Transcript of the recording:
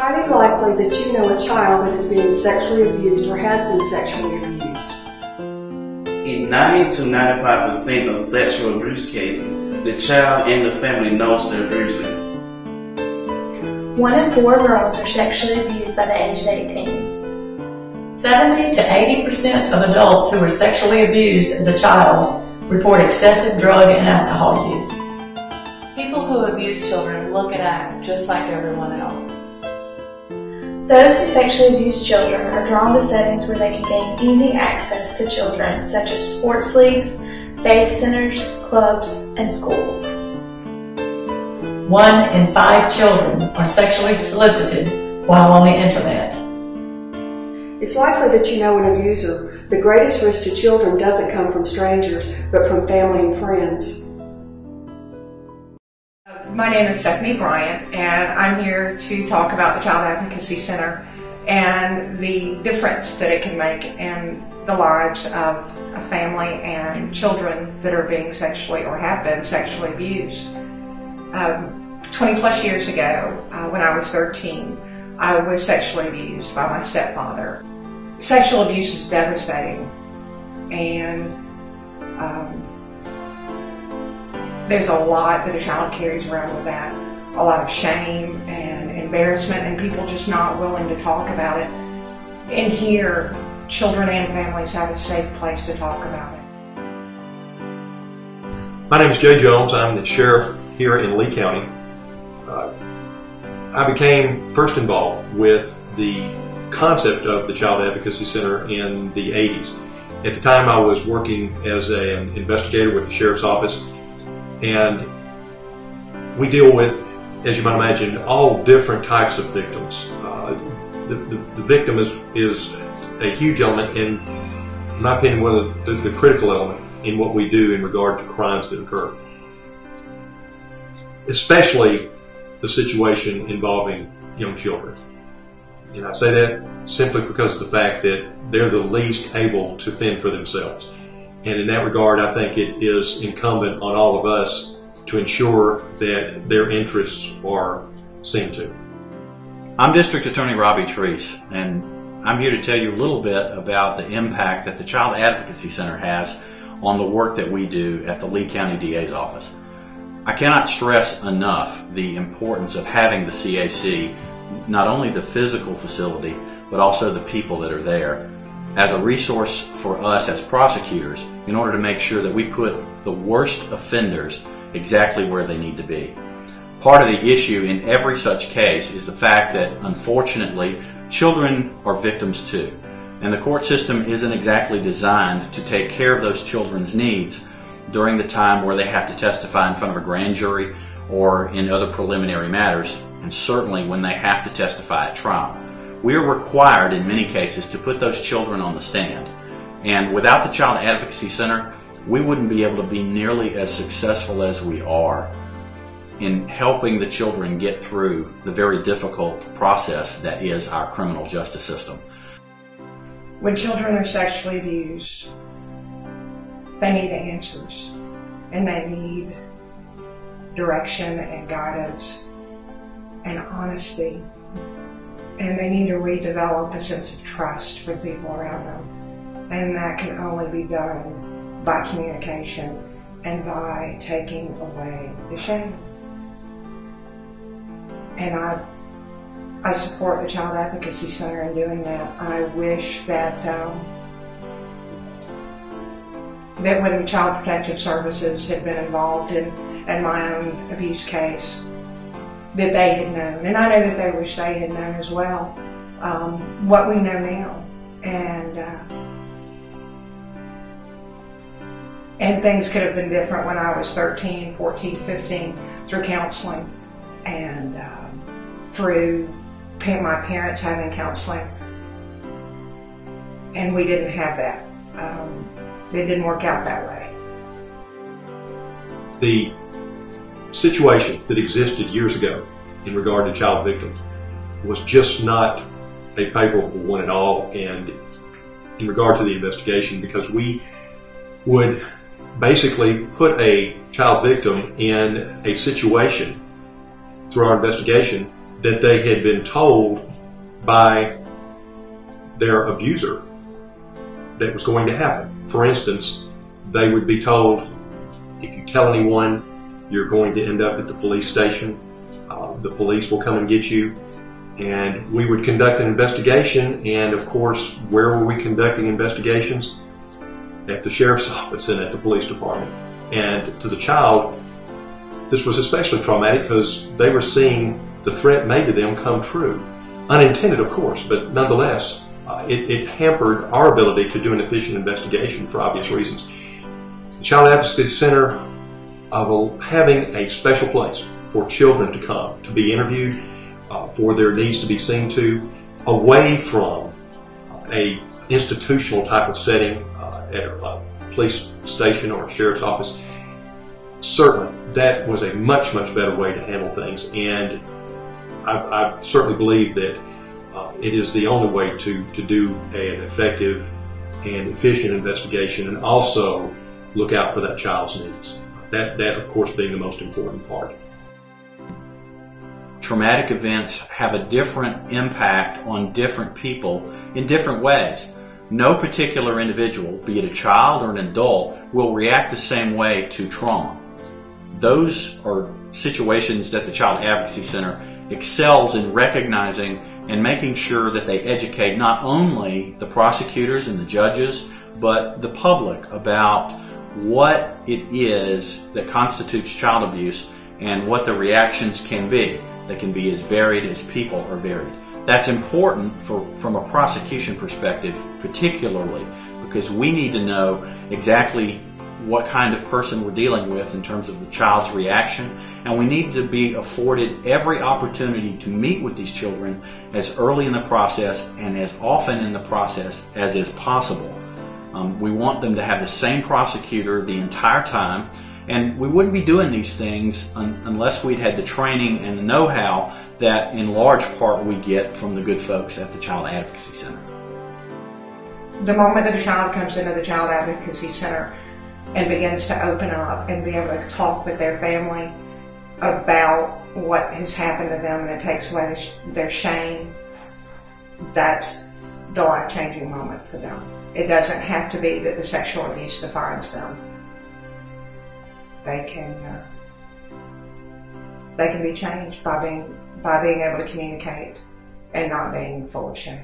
highly likely that you know a child that is being sexually abused or has been sexually abused. In 90 to 95% of sexual abuse cases, the child and the family knows the abuser. 1 in 4 girls are sexually abused by the age of 18. 70 to 80% of adults who were sexually abused as a child report excessive drug and alcohol use. People who abuse children look and act just like everyone else. Those who sexually abuse children are drawn to settings where they can gain easy access to children, such as sports leagues, faith centers, clubs, and schools. 1 in 5 children are sexually solicited while on the internet. It's likely that you know an abuser. The greatest risk to children doesn't come from strangers, but from family and friends. My name is Stephanie Bryant, and I'm here to talk about the Child Advocacy Center and the difference that it can make in the lives of a family and children that are being sexually or have been sexually abused. 20 plus years ago, when I was 13, I was sexually abused by my stepfather. Sexual abuse is devastating, and there's a lot that a child carries around with that. A lot of shame and embarrassment, and people just not willing to talk about it. And here, children and families have a safe place to talk about it. My name is Jay Jones. I'm the sheriff here in Lee County. I became first involved with the concept of the Child Advocacy Center in the 80s. At the time I was working as an investigator with the Sheriff's Office, and we deal with, as you might imagine, all different types of victims. The victim is a huge element, and in my opinion, one of the critical element in what we do in regard to crimes that occur. Especially the situation involving young children. And I say that simply because of the fact that they're the least able to fend for themselves. And in that regard, I think it is incumbent on all of us to ensure that their interests are seen to. I'm District Attorney Robbie Treese, and I'm here to tell you a little bit about the impact that the Child Advocacy Center has on the work that we do at the Lee County DA's office. I cannot stress enough the importance of having the CAC, not only the physical facility, but also the people that are there, as a resource for us as prosecutors in order to make sure that we put the worst offenders exactly where they need to be. Part of the issue in every such case is the fact that, unfortunately, children are victims too. And the court system isn't exactly designed to take care of those children's needs during the time where they have to testify in front of a grand jury or in other preliminary matters, and certainly when they have to testify at trial. We are required in many cases to put those children on the stand. And without the Child Advocacy Center, we wouldn't be able to be nearly as successful as we are in helping the children get through the very difficult process that is our criminal justice system. When children are sexually abused, they need answers, and they need direction and guidance and honesty, and they need to redevelop a sense of trust for the people around them, and that can only be done by communication and by taking away the shame. And I support the Child Advocacy Center in doing that. I wish that that when Child Protective Services had been involved in my own abuse case, that they had known, and I know that they wish they had known as well, what we know now. And things could have been different when I was 13, 14, 15 through counseling and through my parents having counseling. And we didn't have that. It didn't work out that way. The situation that existed years ago in regard to child victims was just not a favorable one at all, and in regard to the investigation, because we would basically put a child victim in a situation through our investigation that they had been told by their abuser that was going to happen. For instance, they would be told, if you tell anyone, you're going to end up at the police station. The police will come and get you. And we would conduct an investigation, and of course, where were we conducting investigations? At the sheriff's office and at the police department. And to the child, this was especially traumatic because they were seeing the threat made to them come true. Unintended, of course, but nonetheless, it hampered our ability to do an efficient investigation for obvious reasons. The Child Advocacy Center having a special place for children to come, to be interviewed, for their needs to be seen to, away from a institutional type of setting at a police station or a sheriff's office. Certainly, that was a much, much better way to handle things, and I certainly believe that it is the only way to do an effective and efficient investigation, and also look out for that child's needs. That of course being the most important part. Traumatic events have a different impact on different people in different ways. No particular individual, be it a child or an adult, will react the same way to trauma. Those are situations that the Child Advocacy Center excels in recognizing and making sure that they educate not only the prosecutors and the judges, but the public about what it is that constitutes child abuse and what the reactions can be. They can be as varied as people are varied. That's important from a prosecution perspective, particularly because we need to know exactly what kind of person we're dealing with in terms of the child's reaction, and we need to be afforded every opportunity to meet with these children as early in the process and as often in the process as is possible. We want them to have the same prosecutor the entire time, and we wouldn't be doing these things unless we'd had the training and the know-how that in large part we get from the good folks at the Child Advocacy Center. The moment that a child comes into the Child Advocacy Center and begins to open up and be able to talk with their family about what has happened to them, and it takes away their shame, that's the life-changing moment for them. It doesn't have to be that the sexual abuse defines them. They can be changed by being able to communicate and not being full of shame.